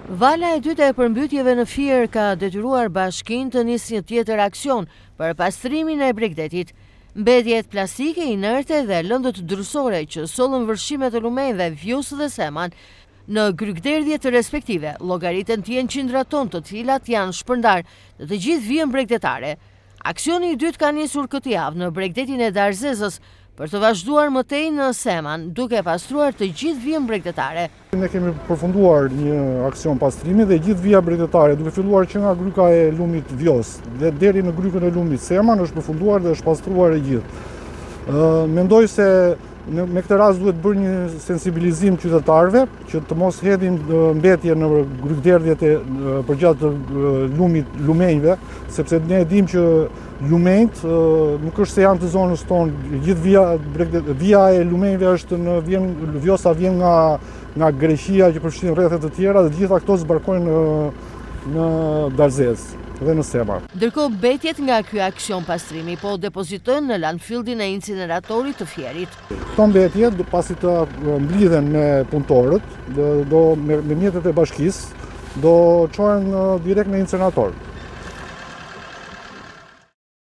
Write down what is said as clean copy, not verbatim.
Vala e dytë e përmbytjeve në Fier ka detyruar bashkinë të nisë një tjetër aksion për pastrimin e Bregdetit. Mbetjet plastike, inerte dhe lëndët drusore që sollën vërshimet e lumenjve Vjos dhe Seman në grykderdhjet të respektive, llogaritën të jenë qindra ton të cilat janë shpërndar në të gjithë vijën bregdetare. Aksioni i dytë ka nisur këtë javë në Bregdetin e Darzezës për të vazhduar mëtej në Seman, duke pastruar të gjithë vijën bregdetare. Ne kemi përfunduar një aksion pastrimi dhe gjithë vija bregdetare, duke filluar që nga gryka e lumit Vjos dhe deri në grykën e lumit Seman është përfunduar dhe është pastruar e gjithë. Mendoj se me këtë rast duhet bërë një sensibilizim qytetarëve që të mos hedhin mbetje në grykderdhjet përgjatë lumit lumenjve, sepse ne e dimë që lumenjt nuk është se janë të zonës tonë, gjithë vija e lumenjve është Vjosa vjen nga Greqia që përfshin rrethet të tjera dhe gjitha këto zbarkojnë në Darzezë dhe në Seman. Ndërkohë mbetjet nga ky aksion pastrimi po depozitojnë në landfillin e incineratorit të Fierit. Këto mbetje pasi të mblidhen me punëtorët, me mjetet e bashkisë, do çohen direkt në incinerator.